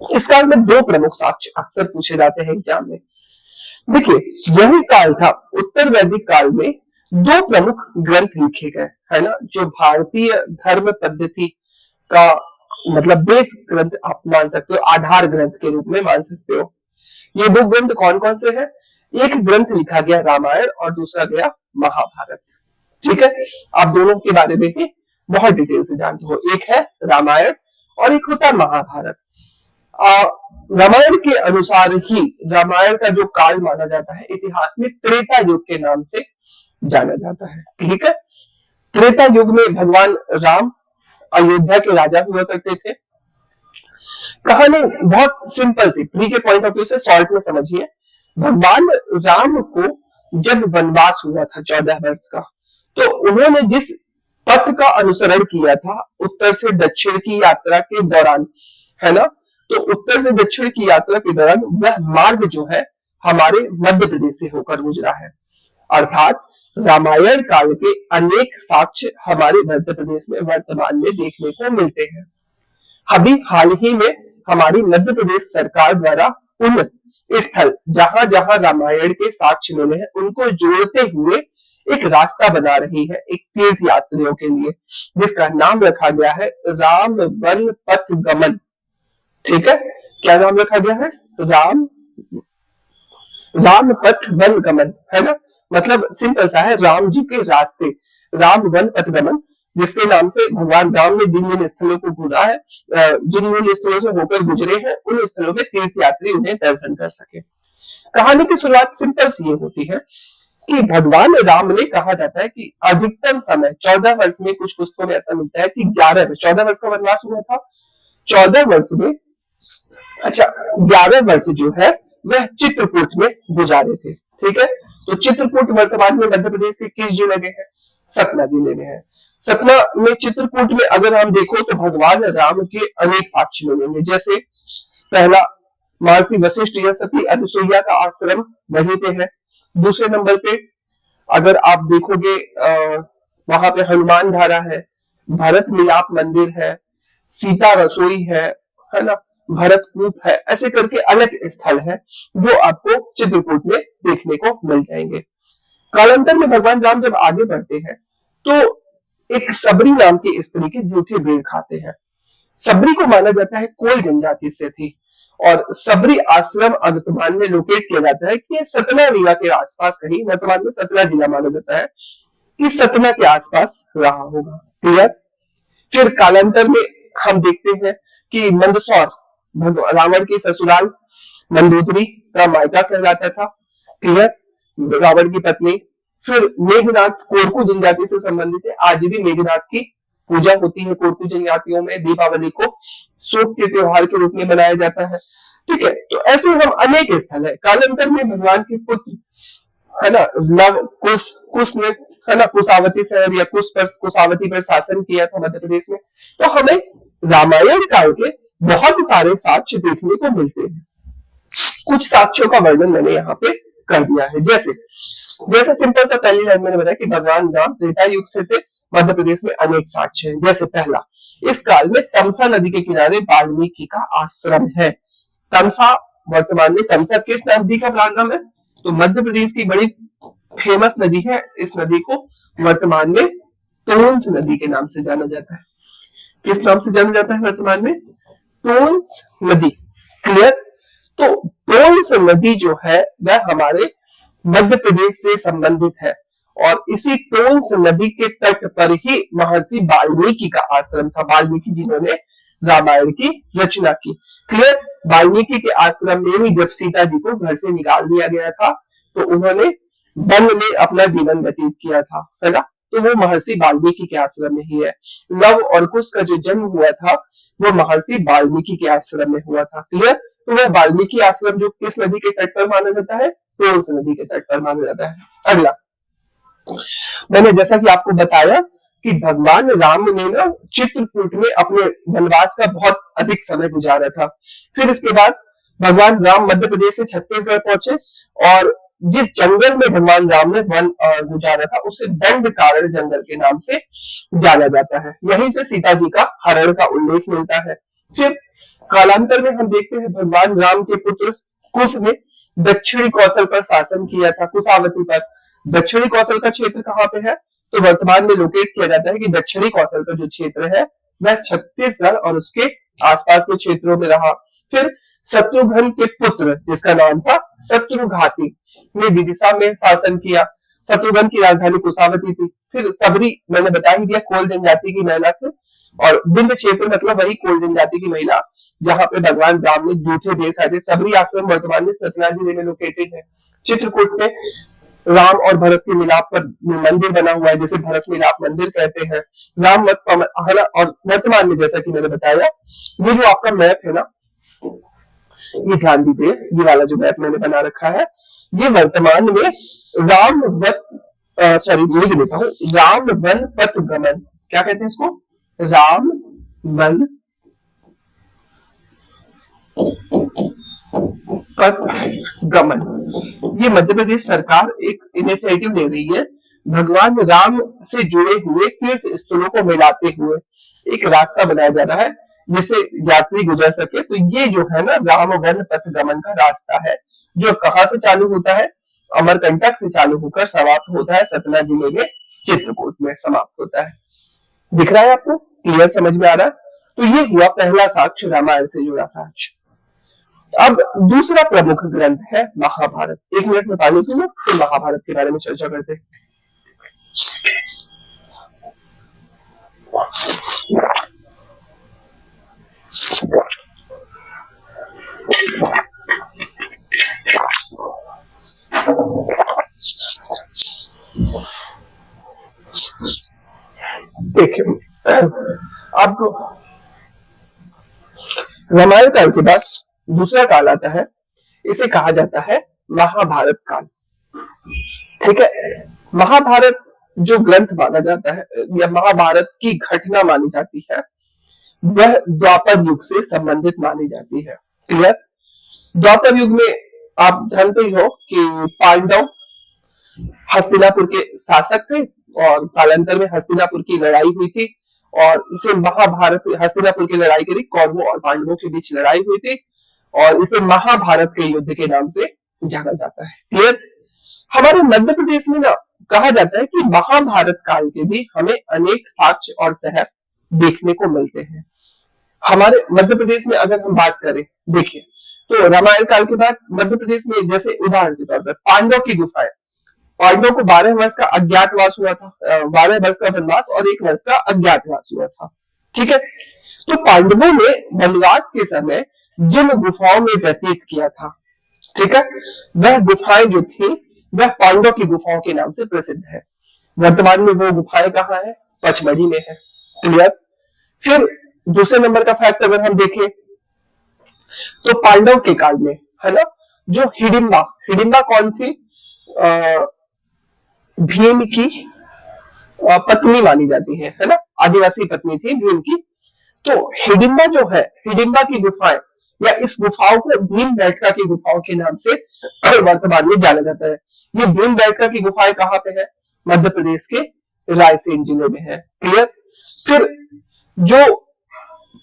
इस काल में दो प्रमुख साक्ष्य अक्सर पूछे जाते हैं एग्जाम में। देखिए, यही काल था, उत्तर वैदिक काल में दो प्रमुख ग्रंथ लिखे गए, है ना, जो भारतीय धर्म पद्धति का मतलब बेस ग्रंथ आप मान सकते हो, आधार ग्रंथ के रूप में मान सकते हो। ये दो ग्रंथ कौन कौन से हैं? एक ग्रंथ लिखा गया रामायण और दूसरा गया महाभारत। ठीक है। आप दोनों के बारे में भी बहुत डिटेल से जानते हो। एक है रामायण और एक होता है महाभारत। रामायण के अनुसार ही रामायण का जो काल माना जाता है इतिहास में त्रेता युग के नाम से जाना जाता है। ठीक है। त्रेता युग में भगवान राम अयोध्या के राजा हुआ करते थे। कहानी बहुत सिंपल सी, प्री के पॉइंट ऑफ व्यू से शॉर्ट में समझिए। भगवान राम को जब वनवास हुआ था 14 वर्ष का, तो उन्होंने जिस पथ का अनुसरण किया था उत्तर से दक्षिण की यात्रा के दौरान, है ना, तो उत्तर से दक्षिण की यात्रा के दौरान वह मार्ग जो है हमारे मध्य प्रदेश से होकर गुजरा है। अर्थात रामायण काल के अनेक साक्ष्य हमारे मध्य प्रदेश में वर्तमान में देखने को मिलते हैं। अभी हाल ही में हमारी मध्य प्रदेश सरकार द्वारा उन स्थल जहां जहां रामायण के साक्ष्य मिले हैं उनको जोड़ते हुए एक रास्ता बना रही है एक तीर्थ यात्रियों के लिए, जिसका नाम रखा गया है राम वन पथ गमन। ठीक है। क्या नाम रखा गया है? राम पथ वन गमन, है ना। मतलब सिंपल सा है, राम जी के रास्ते, राम वन पथ गमन, जिसके नाम से भगवान राम ने जिन जिन स्थलों को घूरा है, जिन जिन स्थलों से होकर गुजरे हैं, उन स्थलों में तीर्थ यात्री उन्हें दर्शन कर सके। कहानी की शुरुआत सिंपल सी होती है कि भगवान राम ने, कहा जाता है कि अधिकतम समय 14 वर्ष में, कुछ पुस्तकों में ऐसा मिलता है कि 14 वर्ष का वनवास हुआ था। 14 वर्ष में 11 वर्ष जो है वह चित्रकूट में गुजारे थे। ठीक है। तो चित्रकूट वर्तमान में मध्य प्रदेश के किस जिले में है? सतना जिले में है। सतना में चित्रकूट में अगर हम देखो तो भगवान राम के अनेक साक्ष्य मिलेंगे। जैसे पहला, महर्षि वशिष्ठ या सती अनुसुईया का आश्रम वहीं पे है। दूसरे नंबर पे अगर आप देखोगे वहां पे हनुमान धारा है, भरत मिलाप मंदिर है, सीता रसोई है ना, भरत कूप है। ऐसे करके अलग स्थल है जो आपको चित्रकूट में देखने को मिल जाएंगे। कालांतर में भगवान राम जब आगे बढ़ते हैं तो एक सबरी नाम की स्त्री के जूठे भेड़ खाते हैं। सबरी को माना जाता है कोल जनजाति से थी और सबरी आश्रम वर्तमान में लोकेट किया जाता है कि सतना रीवा के आसपास कहीं, वर्तमान में सतना जिला माना जाता है कि सतना के आसपास रहा होगा। क्लियर। फिर कालांतर में हम देखते हैं कि मंदसौर रावण की ससुराल मंदोदरी का मायका कहलाता था। क्लियर। रावण की पत्नी। फिर मेघनाथ कोरकू जनजाति से संबंधित है, आज भी मेघनाथ की पूजा होती है कोरकू जनजातियों में। दीपावली को शोक के त्योहार के रूप में मनाया जाता है। ठीक है, तो ऐसे हम अनेक स्थल है। कालांतर में भगवान के पुत्र है ना लव कुश ने है ना कुशावती शहर या कुशावती पर शासन किया था मध्य प्रदेश में। तो हमें रामायण काल के बहुत सारे साक्ष्य देखने को मिलते हैं। कुछ साक्ष्यों का वर्णन मैंने यहाँ पे कर दिया है। जैसे सिंपल सा पहली लाइन मैंने बताया कि भगवान राम त्रेता युग से थे। मध्य प्रदेश में अनेक साक्ष्य हैं। जैसे पहला, इस काल में तमसा नदी के किनारे वाल्मीकि का आश्रम है। तमसा वर्तमान में तमसा किस नदी का प्रांगण है? तो मध्य प्रदेश की बड़ी फेमस नदी है। इस नदी को वर्तमान में टोंस नदी के नाम से जाना जाता है। किस नाम से जाना जाता है वर्तमान में? टोंस नदी। क्लियर। तो टोंस नदी जो है वह हमारे मध्य प्रदेश से संबंधित है और इसी टोंस नदी के तट पर ही महर्षि वाल्मीकि का आश्रम था। वाल्मीकि जिन्होंने रामायण की रचना की। क्लियर। वाल्मीकि के आश्रम में ही जब सीता जी को घर से निकाल दिया गया था तो उन्होंने वन में अपना जीवन व्यतीत किया था, है ना। तो वो महर्षि वाल्मीकि के आश्रम में ही है। लव और कुश का जो जन्म हुआ था वो महर्षि वाल्मीकि के आश्रम में हुआ था। क्लियर। तो वह वाल्मीकि आश्रम जो किस नदी के तट पर माना जाता है? टोंस नदी के तट पर माना जाता है। अगला, मैंने जैसा कि आपको बताया कि भगवान राम ने ना चित्रकूट में अपने वनवास का बहुत अधिक समय गुजारा था। फिर इसके बाद भगवान राम मध्य प्रदेश से छत्तीसगढ़ पहुंचे और जिस जंगल में भगवान राम ने वन गुजारा था उसे दंड कारण जंगल के नाम से जाना जाता है। यहीं से सीता जी का हरण का उल्लेख मिलता है। फिर कालांतर में हम देखते हैं भगवान राम के पुत्र कुश ने दक्षिणी कौशल पर शासन किया था, कुशावती पर। दक्षिणी कौशल का क्षेत्र कहाँ पे है? तो वर्तमान में लोकेट किया जाता है कि दक्षिणी कौशल का जो क्षेत्र है वह छत्तीसगढ़ और उसके आसपास के क्षेत्रों में रहा। फिर शत्रुघ्न के पुत्र जिसका नाम था शत्रुघाती ने विदिशा में शासन किया। शत्रुघ्न की राजधानी कुशावती थी। फिर सबरी मैंने बता ही दिया कोल जनजाति की महिला थी और बिंद क्षेत्र मतलब वही कोल जनजाति की महिला जहां पे भगवान राम ने जूठे देव खाए थे। सबरी आश्रम वर्तमान में सतना जिले में लोकेटेड है। चित्रकूट में राम और भरत के मिलाप पर मंदिर बना हुआ है जिसे भरत मिलाप मंदिर कहते हैं। राम मत और वर्तमान में जैसा कि मैंने बताया ये जो आपका मैप है ना, ये ध्यान दीजिए, ये वाला जो मैप मैंने बना रखा है ये वर्तमान में राम वन पथ गमन, क्या कहते हैं इसको? राम वन पथ गमन। ये मध्य प्रदेश सरकार एक इनिशिएटिव ले रही है भगवान राम से जुड़े हुए तीर्थ स्थलों को मिलाते हुए एक रास्ता बनाया जा रहा है जिससे यात्री गुजर सके। तो ये जो है ना राम वन पथ गमन का रास्ता है जो कहां से चालू होता है? अमरकंटक से चालू होकर समाप्त होता है सतना जिले में चित्रकूट में समाप्त होता है। दिख रहा है आपको? क्लियर, समझ में आ रहा है? तो ये हुआ पहला साक्ष्य, रामायण से जुड़ा साक्ष्य। अब दूसरा प्रमुख ग्रंथ है महाभारत। एक मिनट में पानी पी लो फिर महाभारत के बारे में चर्चा करते हैं। देखिए अब रामायण काल के बाद दूसरा काल आता है, इसे कहा जाता है महाभारत काल। ठीक है, महाभारत जो ग्रंथ माना जाता है या महाभारत की घटना मानी जाती है वह द्वापर युग से संबंधित मानी जाती है। क्लियर। द्वापर युग में आप जानते ही हो कि पांडव हस्तिनापुर के शासक थे और कालांतर में हस्तिनापुर की लड़ाई हुई थी और इसे महाभारत, हस्तिनापुर की लड़ाई करी, कौरवों और पांडवों के बीच लड़ाई हुई थी और इसे महाभारत के युद्ध के नाम से जाना जाता है। क्लियर। हमारे मध्य प्रदेश में ना कहा जाता है कि महाभारत काल के भी हमें अनेक साक्ष्य और शहर देखने को मिलते हैं। हमारे मध्य प्रदेश में अगर हम बात करें, देखिए, तो रामायण काल के बाद मध्य प्रदेश में जैसे उदाहरण के तौर पर पांडव की गुफाएं, पांडवों को 12 वर्ष का अज्ञातवास हुआ था, 12 वर्ष का वनवास और 1 वर्ष का अज्ञातवास हुआ था। ठीक है, तो पांडवों ने वनवास के समय जिन गुफाओं में व्यतीत किया था, ठीक है, वह गुफाएं जो थी वह पांडव की गुफाओं के नाम से प्रसिद्ध है। वर्तमान में वो गुफाएं कहाँ है? पचमढ़ी में है। क्लियर। फिर दूसरे नंबर का फैक्ट अगर हम देखें तो पांडव के काल में, है ना, जो हिडिंबा, हिडिंबा कौन थी? भीम की पत्नी मानी जाती है ना, आदिवासी पत्नी थी भीम की। तो हिडिंबा जो है, हिडिंबा की गुफाएं या इस गुफाओं को भीम बैठका की गुफाओं के नाम से वर्तमान में जाना जाता है। ये भीम बैठका की गुफाएं कहाँ पे है? मध्य प्रदेश के रायसेन जिले में है। क्लियर। फिर जो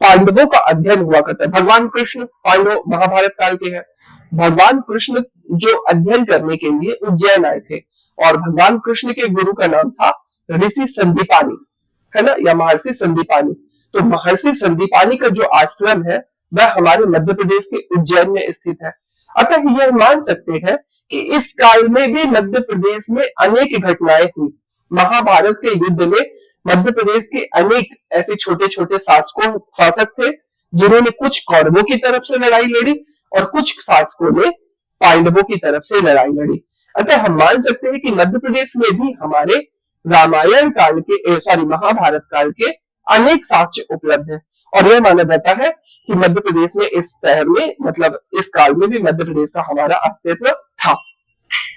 पांडवों का अध्ययन हुआ करता है, भगवान कृष्ण, पांडव महाभारत काल के हैं, भगवान कृष्ण जो अध्ययन करने के लिए उज्जैन आए थे और भगवान कृष्ण के गुरु का नाम था ऋषि संदीपानी, है ना, या महर्षि संदीपानी। तो महर्षि संदीपानी का जो आश्रम है वह हमारे मध्य प्रदेश के उज्जैन में स्थित है। अतः यह मान सकते हैं कि इस काल में भी मध्य प्रदेश में अनेक घटनाएं हुई। महाभारत के युद्ध में मध्य प्रदेश के अनेक ऐसे छोटे छोटे शासक थे जिन्होंने कुछ कौरवों की तरफ से लड़ाई लड़ी और कुछ शासकों ने पांडवों की तरफ से लड़ाई लड़ी। अतः हम मान सकते हैं कि मध्य प्रदेश में भी हमारे रामायण काल के, सॉरी, महाभारत काल के अनेक साक्ष्य उपलब्ध है और यह माना जाता है कि मध्य प्रदेश में, इस शहर में, मतलब इस काल में भी मध्य प्रदेश का हमारा अस्तित्व था।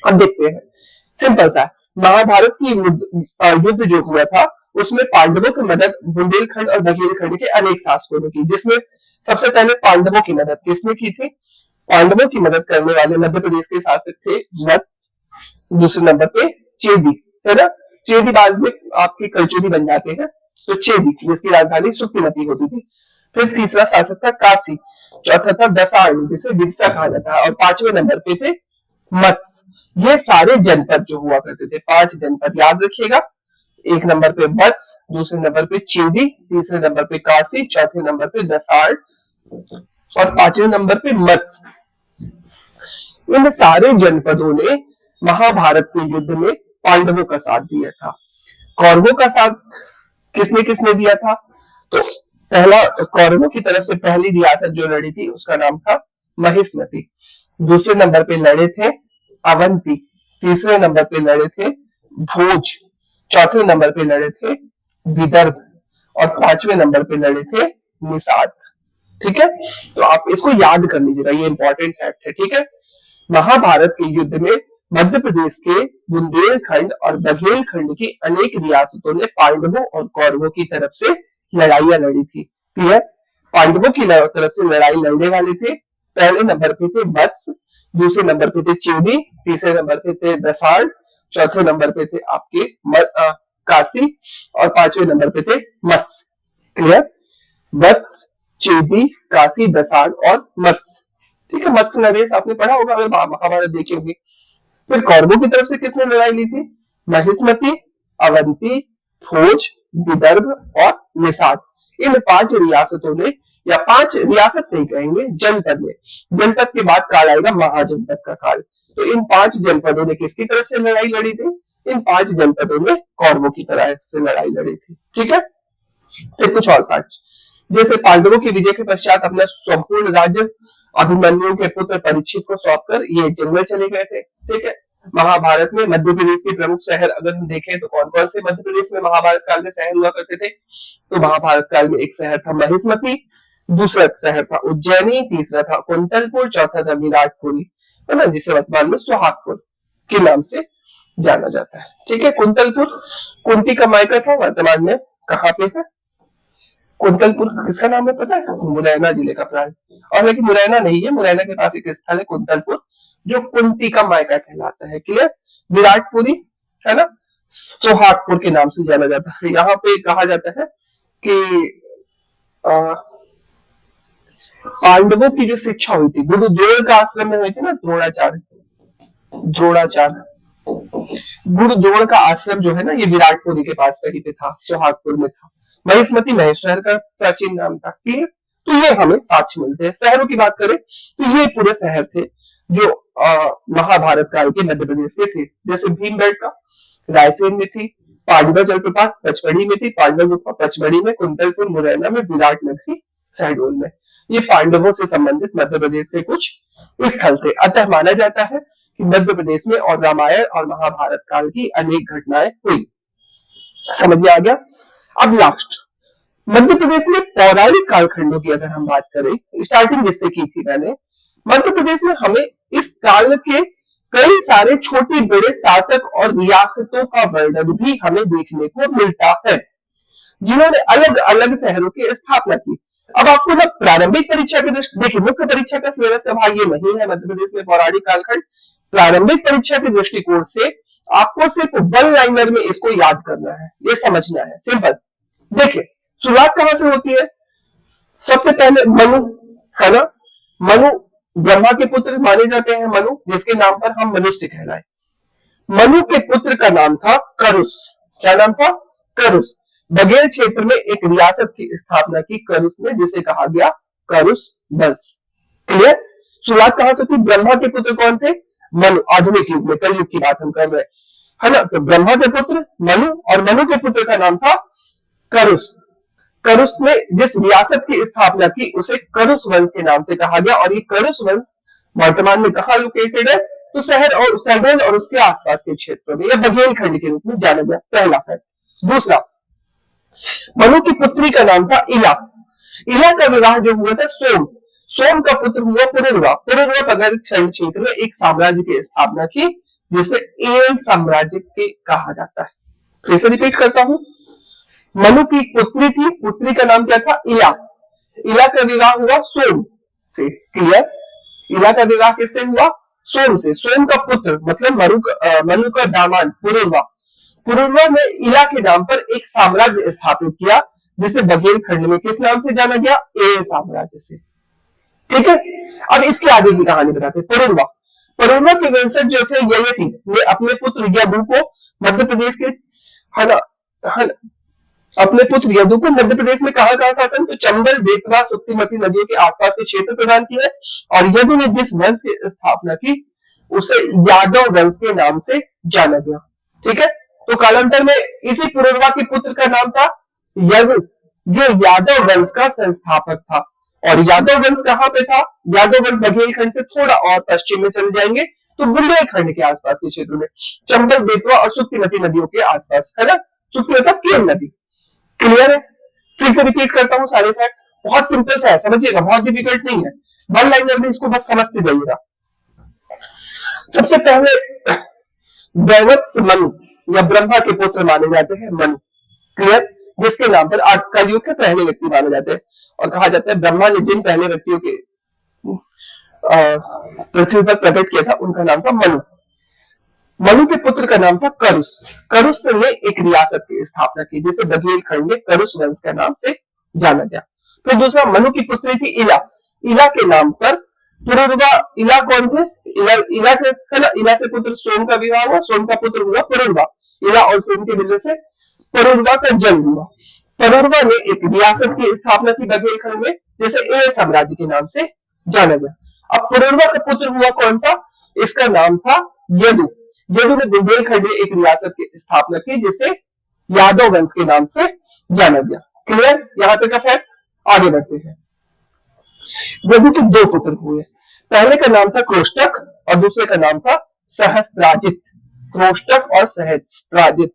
अब देखते हैं, सिंपल सा, महाभारत की युद्ध जो हुआ था उसमें पांडवों की मदद बुंदेलखंड और बघेलखंड के अनेक शासकों ने की, जिसमें सबसे पहले पांडवों की मदद किसने की थी? पांडवों की मदद करने वाले मध्य प्रदेश के शासक थे वत्स, दूसरे नंबर पे चेदी, है ना, चेदी बाद में आपके कलचुरी बन जाते हैं, तो चेदी जिसकी राजधानी सुक्तिमती होती थी। फिर तीसरा शासक था काशी, चौथा था दसार्ण जिसे विदिशा कहा जाता है, और 5वें नंबर पे थे मत्स्य। ये सारे जनपद जो हुआ करते थे, 5 जनपद याद रखिएगा। 1 नंबर पे वत्स, दूसरे नंबर पे चेदी, तीसरे नंबर पे काशी, चौथे नंबर पे दसार्ण और 5वें नंबर पे मत्स्य। इन सारे जनपदों ने महाभारत के युद्ध में पांडवों का साथ दिया था। कौरवों का साथ किसने किसने दिया था? तो पहला, कौरवों की तरफ से पहली रियासत जो लड़ी थी उसका नाम था महिष्मति। दूसरे नंबर पे लड़े थे अवंती, तीसरे नंबर पे लड़े थे भोज, चौथे नंबर पे लड़े थे विदर्भ और 5वें नंबर पे लड़े थे निषाद। ठीक है, तो आप इसको याद कर लीजिएगा, ये इंपॉर्टेंट फैक्ट है। ठीक है, महाभारत के युद्ध में मध्य प्रदेश के बुंदेलखंड और बघेलखंड की अनेक रियासतों ने पांडवों और कौरवों की तरफ से लड़ाइयां लड़ी थी। क्लियर। पांडवों की तरफ से लड़ाई लड़ने वाले थे, पहले नंबर पे थे वत्स, दूसरे नंबर पे थे चेदी, तीसरे नंबर पे थे दसार्ण, चौथे नंबर पे थे आपके काशी और 5वें नंबर पे थे मत्स्य। क्लियर। वत्स, चेदी, काशी, दसार्ण और मत्स्य। ठीक है, मत्स्य नरेश आपने पढ़ा होगा अगर महाभारत देखे होंगे। फिर कौरवों की तरफ से किसने लड़ाई ली थी? महिष्मति, अवंती, भोज, विदर्भ और निषाद। इन 5 रियासतों ने, या 5 रियासत नहीं कहेंगे, जनपद में, जनपद के बाद काल आएगा महाजनपद का काल। तो इन 5 जनपदों ने किसकी तरफ से लड़ाई लड़ी थी? इन 5 जनपदों ने कौरवों की तरफ से लड़ाई लड़ी थी। ठीक है, फिर कुछ और साक्ष्य, जैसे पांडवों की विजय के पश्चात अपना संपूर्ण राज्य अभिमन्यु के पुत्र परीक्षित को सौंपकर ये जंगल चले गए थे। ठीक है, महाभारत में मध्य प्रदेश के प्रमुख शहर अगर हम देखें तो कौन कौन से मध्य प्रदेश में महाभारत काल में शहर हुआ करते थे? तो महाभारत काल में एक शहर था महिष्मति, दूसरा शहर था उज्जैनी, तीसरा था कुंतलपुर, चौथा था विराटपुरी, है ना, जिसे वर्तमान में सोहागपुर के नाम से जाना जाता है। ठीक है, कुंतलपुर कुंती का मायका था, वर्तमान में कहाँ पे है? कुंतलपुर किसका नाम है पता है? मुरैना जिले का प्रांत। और लेकिन मुरैना नहीं है, मुरैना के पास एक स्थल है कुंतलपुर जो कुंती का मायका कहलाता है। क्लियर। विराटपुरी, है ना, सोहागपुर के नाम से जाना जाता है। यहाँ पे कहा जाता है कि पांडवों की जो शिक्षा हुई थी गुरु द्रोण का आश्रम में हुई थी ना, द्रोणाचार्य, गुरु द्रोण का आश्रम जो है ना, ये विराटपुरी के पास कहीं पे था, सोहागपुर में था। महिष्मति महेश्वर का प्राचीन नाम था। क्लियर। तो ये हमें साक्ष्य मिलते हैं। शहरों की बात करें तो ये पूरे शहर थे जो महाभारत काल के मध्य प्रदेश के थे। जैसे भीमबेटका रायसेन में थी, पांडव जलप्रपात पचमढ़ी में थी, पांडव गुफा पचमढ़ी में, कुंतलपुर मुरैना में, विराट नगरी शहडोल में। ये पांडवों से संबंधित मध्य प्रदेश के कुछ स्थल थे। अतः माना जाता है कि मध्य प्रदेश में और रामायण और महाभारत काल की अनेक घटनाएं हुई। समझ में आ गया। अब लास्ट मध्य प्रदेश में पौराणिक कालखंडों की अगर हम बात करें, स्टार्टिंग जिससे की थी मैंने, मध्य प्रदेश में हमें इस काल के कई सारे छोटे बड़े शासक और रियासतों का वर्णन भी हमें देखने को मिलता है, जिन्होंने अलग अलग शहरों की स्थापना की। अब आपको ना प्रारंभिक परीक्षा की दृष्टि, देखिए मुख्य परीक्षा का सिलेबस का भाग ये नहीं है मध्य प्रदेश में पौराणिक कालखंड। प्रारंभिक परीक्षा के दृष्टिकोण से आपको सिर्फ वन लाइनर में इसको याद करना है, ये समझना है, सिंपल। देखिए शुरुआत कहां से होती है? सबसे पहले मनु, है ना, मनु ब्रह्मा के पुत्र माने जाते हैं मनु, जिसके नाम पर हम मनुष्य कहलाए। मनु के पुत्र का नाम था करुष। क्या नाम था? करुष। बघेल क्षेत्र में एक रियासत की स्थापना की करुष ने, जिसे कहा गया करुष वंश। क्लियर? शुरुआत कहां से थी? ब्रह्मा के पुत्र कौन थे? मनु। आधुनिक युग में, कलयुग की बात हम कर रहे हैं, है ना। तो ब्रह्मा के पुत्र मनु, और मनु के पुत्र का नाम था करुष। करुष ने जिस रियासत की स्थापना की उसे करुष वंश के नाम से कहा गया। और ये करुष वंश वर्तमान में कहां लोकेटेड है? तो शहर और शहडोल और उसके आसपास के क्षेत्रों में, या बघेलखंड के रूप में जाना गया। पहला फैक्ट। दूसरा, मनु की पुत्री का नाम था इला। इला का विवाह जो हुआ था सोम, सोम का पुत्र हुआ पुरुरवा। पुरुरवा बघेलखंड क्षेत्र में एक साम्राज्य की स्थापना की, जिसे एल साम्राज्य के कहा जाता है। फिर से रिपीट करता हूं, मनु की पुत्री थी, पुत्री का नाम क्या था? इला। इला का विवाह हुआ सोम से। क्लियर? इला का विवाह किससे हुआ? सोम से। सोम का पुत्र मतलब मनु का दामाद पुरुरवा। पुरुरवा ने इला के नाम पर एक साम्राज्य स्थापित किया, जिसे बघेलखंड में किस नाम से जाना गया? एल साम्राज्य से। ठीक है। अब इसके आगे की कहानी बताते हैं। पुरुरवा, पुरुरवा के वंशज जो थे ययति ने अपने पुत्र यदु को मध्य प्रदेश के, है ना, अपने पुत्र यदु को मध्य प्रदेश में कहां शासन? तो चंबल, बेतवा, सुक्तिमती नदियों के आसपास के क्षेत्र प्रदान किए। और यदु ने जिस वंश की स्थापना की उसे यादव वंश के नाम से जाना गया। ठीक है। तो कालांतर में इसी पुरुरवा के पुत्र का नाम था यदु, जो यादव वंश का संस्थापक था। और यादव वंश कहां पे था? यादव वंश बघेलखंड से थोड़ा और पश्चिम में चले जाएंगे तो बुंदेलखंड के आसपास के क्षेत्र में, चंबल, बेतवा और सुक्तिमती नदियों के आसपास, है ना। सुक्ति मतलब केन नदी। क्लियर है? फिर से रिपीट करता हूं सारे फैक्ट, बहुत सिंपल सा है, समझिएगा, बहुत डिफिकल्ट नहीं है। वन लाइनर में इसको बस समझते जाइएगा। सबसे पहले दैवत्स मनु या ब्रह्मा के पुत्र माने जाते हैं मनु। क्लियर? जिसके नाम पर आज कलयुग के पहले व्यक्ति माने जाते हैं। और कहा जाता है ब्रह्मा ने जिन पहले व्यक्तियों के पृथ्वी पर प्रकट किया था उनका नाम था मनु। मनु के पुत्र का नाम था करुष। करुष ने एक रियासत की स्थापना की, जिसे बघेलखंड में करुष वंश के नाम से जाना गया। फिर दूसरा, मनु की पुत्री थी इला। इला के नाम पर पुरुरवा, इला कौन थे? इला के, है ना, इला से पुत्र सोम का विवाह हुआ, सोम का पुत्र हुआ पुरुरवा। इला और सोम के मिलने से पुरुरवा का जन्म हुआ। पुरुरवा ने एक रियासत की स्थापना की बघेलखंड में, जिसे एल साम्राज्य के नाम से जाना गया। अब पुरुरवा का पुत्र हुआ कौन सा? इसका नाम था यदु। यदु ने बुंदेलखंड में एक रियासत की स्थापना की, जिसे यादव वंश के नाम से जाना गया। क्लियर? यहां तक का फैक्ट। आगे बढ़ते हैं। यदु के दो पुत्र हुए, पहले का नाम था क्रोष्टक और दूसरे का नाम था सहस्त्राजित। क्रोष्टक और सहस्त्राजित।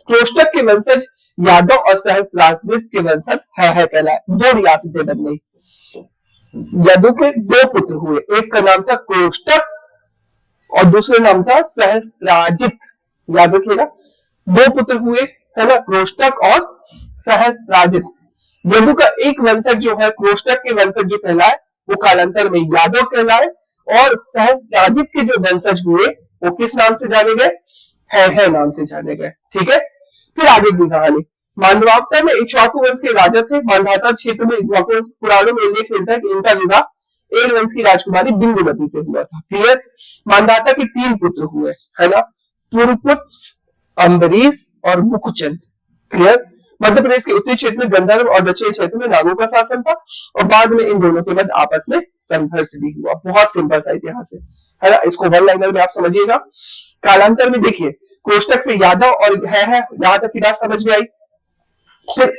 क्रोष्टक के वंशज यादव और सहस्त्राजित के वंशज है कहलाए। दो रियासतें बन गई। यदु के दो पुत्र हुए, एक का नाम था क्रोष्टक और दूसरे नाम था सहस्त्राजित। याद रखिएगा, दो पुत्र हुए, है ना, क्रोष्टक और सहस्त्राजित। यदु का एक वंशज जो है, क्रोष्टक के वंशज जो कहलाए वो कालांतर में यादव कहलाए, और सहस्त्राजित के जो वंशज हुए वो किस नाम से जाने गए? है नाम से जाने गए। ठीक है। फिर आगे की कहानी। मांडवाता में इक्ष्वाकु वंश के राजा थे। मांधाता क्षेत्र में इक्ष्वाकु पुराणों में उल्लेख मिलता है कि इनका विवाह एल वंश की राजकुमारी बिंदुमती से हुआ था। क्लियर? मांधाता के तीन पुत्र हुए, है ना, पुरकुत्स, अम्बरीश और मुकुचंद। क्लियर? मध्य प्रदेश के उत्तरी क्षेत्र में गंधर्व और दक्षिणी क्षेत्र में नागों का शासन था और बाद में इन दोनों के मध्य आपस में संघर्ष भी हुआ। बहुत सिंपल सा इतिहास है ना। इसको वन लाइनर में आप समझिएगा। कालांतर में देखिए कोष्टक से यादव और है यहां तक की बात समझ में आई। फिर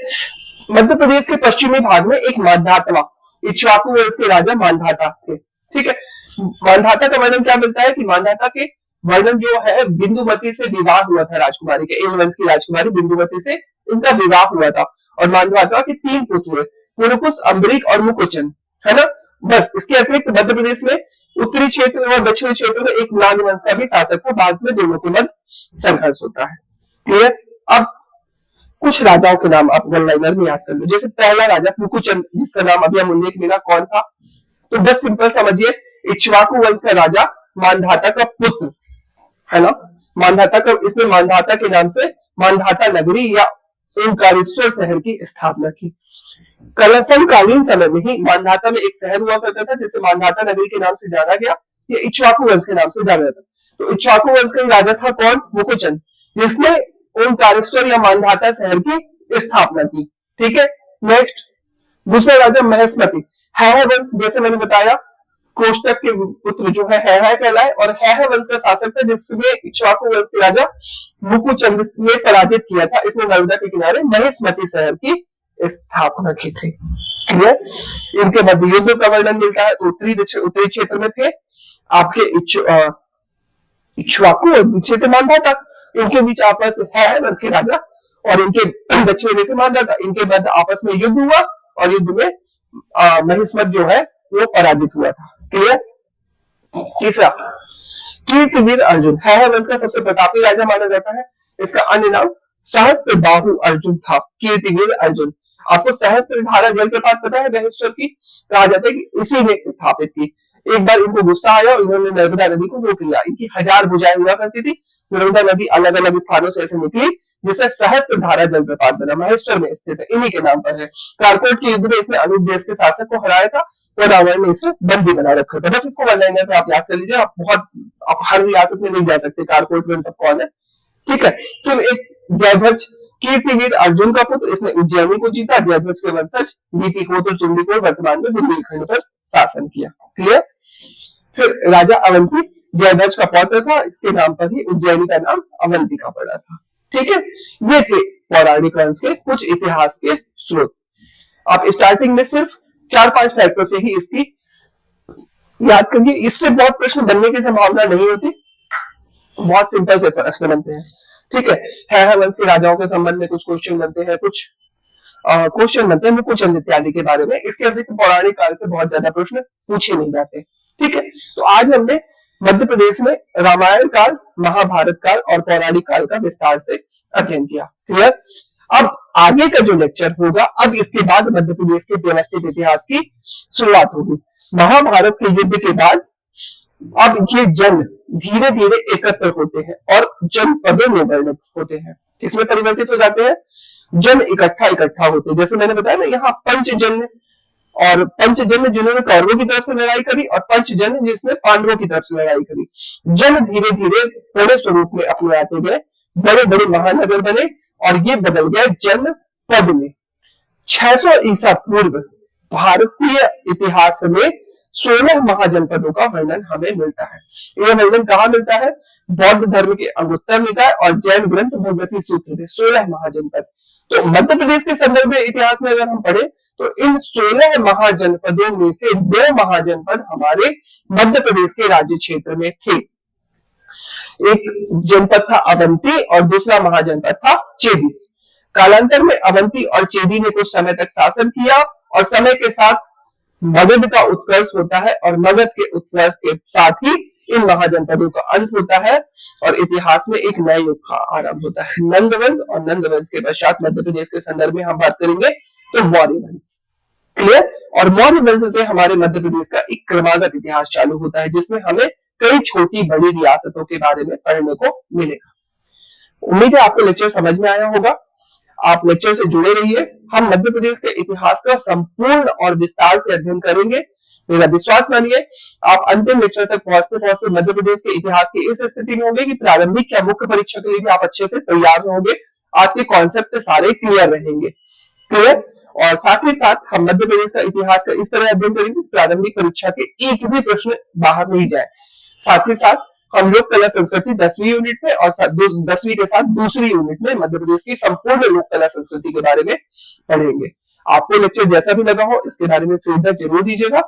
मध्य प्रदेश के पश्चिमी भाग में एक मांधाता इक्ष्वाकु वंश के राजा मांधाता थे। ठीक है, मांधाता का वर्णन क्या मिलता है कि मांधाता के वर्णन जो है बिंदुमती से विवाह हुआ था राजकुमारी के, इन वंश की राजकुमारी बिंदुमती से इनका विवाह हुआ था और मांधाता के 3 पुत्र हुए, पुरुकुस, अम्बरीक और मुकुचन, है ना। बस इसके अतिरिक्त मध्य प्रदेश में उत्तरी क्षेत्र और दक्षिणी क्षेत्र में एक नाग वंश का भी शासक था। बाद में दोनों के मध्य संघर्ष होता है। क्लियर। अब कुछ राजाओं के नाम आप वन लाइनर में याद कर लो। जैसे पहला राजा मुकुचन, जिसका नाम अभी हम उल्लेख मिला, कौन था? तो बस सिंपल समझिए, इक्ष्वाकु वंश का राजा मांधाता का पुत्र, है ना। मांधाता का, इसने मांधाता के नाम से मांधाता नगरी या ओंकारेश्वर शहर की स्थापना की। समकालीन समय में ही मांधाता में एक शहर हुआ करता था जिसे मांधाता नगरी के नाम से जाना गया। ये इक्ष्वाकु वंश के नाम से जाना जाता। तो इक्ष्वाकु वंश का राजा था कौन? मुकुचन, जिसने ओंकारेश्वर या मांधाता शहर की स्थापना की। ठीक है। नेक्स्ट दूसरा राजा महेश्मति, है वंश, जैसे मैंने बताया कोष्टक के पुत्र जो है कहलाए और है वंश का शासक था जिसमें इक्ष्वाकु वंश के राजा मुकुचंद ने पराजित किया था। इसने नर्मदा के किनारे महेश्मति शहर की स्थापना की थी। क्लियर। इनके मध्य युद्ध का वर्णन मिलता है। उत्तरी क्षेत्र में थे आपके इक्ष्वाकु और क्षेत्र मांधाता, इनके बीच आपस है वंश के राजा और इनके दक्षिण में थे मांधाता। इनके मध्य आपस में युद्ध हुआ और युद्ध में महेश्मत जो है वो पराजित हुआ था। क्लियर। तीसरा कीर्तिवीर अर्जुन, है वंश का सबसे प्रतापी राजा माना जाता है। इसका अन्य नाम सहस्त्रबाहु अर्जुन था। कीर्तिवीर अर्जुन। आपको सहस्त्रधारा जलप्रपात पता है बृहस्पति की? कहा जाता है कि इसी ने स्थापित की। एक बार इनको गुस्सा आया और इन्होंने नर्मदा नदी को रोक लिया। इनकी 1000 भुजाएं हुआ करती थी। नर्मदा नदी अलग अलग स्थानों से ऐसे निकली जिससे सहस्त्रधारा जलप्रपात बना। महेश्वर में स्थित है, इन्हीं के नाम पर है। कारकोट के युद्ध में इसने अनुज देश के शासक को हराया था और रावण ने इसे बंदी बना रखा था। बस इसको वन लाइनर पे आप याद कर लीजिए। आप हर रियासत में नहीं जा सकते कारकोट में सब कौन है। ठीक है। फिर एक जयध्वज, कीर्तिवीर अर्जुन का पुत्र, इसने उज्जैनी को जीता। जयध्वज के वंशज नीतिहोत्र चुंडिकोल वर्तमान में बुंदेलखंड पर शासन किया। क्लियर। फिर राजा अवंती जयध्वज का पौत्र था। इसके नाम पर ही उज्जैनी का नाम अवंतिका पड़ा था। ठीक है। ये थे पौराणिक वंश के कुछ इतिहास के स्रोत। आप स्टार्टिंग में सिर्फ 4-5 फैक्टरों से ही इसकी याद करिए। इससे बहुत प्रश्न बनने की संभावना नहीं होती। बहुत सिंपल से प्रश्न बनते हैं। ठीक है वंश के राजाओं के संबंध में कुछ क्वेश्चन बनते हैं, कुछ क्वेश्चन बनते हैं मुकुचंद इत्यादि के बारे में। इसके अतिरिक्त पौराणिक काल से बहुत ज्यादा प्रश्न पूछे नहीं जाते। ठीक है। तो आज हमने मध्य प्रदेश में रामायण काल, महाभारत काल और पौराणिक काल का विस्तार से अध्ययन किया। क्लियर। अब आगे का जो लेक्चर होगा, अब इसके बाद मध्य प्रदेश के व्यवस्थित इतिहास की शुरुआत होगी। महाभारत के युद्ध के बाद अब ये जन धीरे धीरे एकत्र होते हैं और जनपदों में वर्णित होते हैं। किसमें परिवर्तित हो जाते हैं? जन इकट्ठा होते हैं। जैसे मैंने बताया ना, यहाँ पंचजन्य और पंचजन्य जिन्होंने कौरवों की तरफ से लड़ाई करी और पंचजन्य जिसने पांडवों की तरफ से लड़ाई करी। जन धीरे धीरे थोड़े स्वरूप में अपने आते गए, बड़े बड़े महानगर बने और ये बदल गए जनपद में। 600 ईसा पूर्व भारतीय इतिहास में 16 महाजनपदों का वर्णन हमें मिलता है। यह वर्णन कहाँ मिलता है? बौद्ध धर्म के अंगुत्तर निकाय और जैन ग्रंथ भगवती सूत्र में 16 महाजनपद। तो मध्य प्रदेश के संदर्भ में इतिहास में अगर हम पढ़े तो इन 16 महाजनपदों में से 2 महाजनपद हमारे मध्य प्रदेश के राज्य क्षेत्र में थे। एक जनपद था अवंती और दूसरा महाजनपद था चेदी। कालांतर में अवंती और चेदी ने कुछ समय तक शासन किया और समय के साथ मगध का उत्कर्ष होता है और मगध के उत्कर्ष के साथ ही इन महाजनपदों का अंत होता है और इतिहास में एक नए युग का आरंभ होता है, नंदवंश। और नंदवंश के पश्चात मध्य प्रदेश के संदर्भ में हम बात करेंगे तो मौर्य वंश। क्लियर। और मौर्य वंश से हमारे मध्य प्रदेश का एक क्रमागत इतिहास चालू होता है जिसमें हमें कई छोटी बड़ी रियासतों के बारे में पढ़ने को मिलेगा। उम्मीद है आपको लेक्चर समझ में आया होगा। आप लेक्चर से जुड़े रहिए। हम मध्य प्रदेश के इतिहास का संपूर्ण और विस्तार से अध्ययन करेंगे। मेरा विश्वास मानिए आप अंतिम लेक्चर तक पहुंचते पहुंचते मध्य प्रदेश के इतिहास की इस स्थिति में होंगे कि प्रारंभिक या मुख्य परीक्षा के लिए भी आप अच्छे से तैयार होंगे। आपके कॉन्सेप्ट सारे क्लियर रहेंगे। क्लियर। और साथ ही साथ हम मध्य प्रदेश का इतिहास का इस तरह अध्ययन करेंगे प्रारंभिक परीक्षा के एक भी प्रश्न बाहर नहीं जाए। साथ ही साथ हम लोक कला संस्कृति 10वीं यूनिट में और 10वीं के साथ दूसरी यूनिट में मध्य प्रदेश की संपूर्ण लोक कला संस्कृति के बारे में पढ़ेंगे। आपको लेक्चर जैसा भी लगा हो इसके बारे में फीडबैक जरूर दीजिएगा।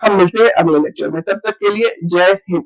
हम मिलते हैं अगले लेक्चर में, तब तक के लिए जय हिंद।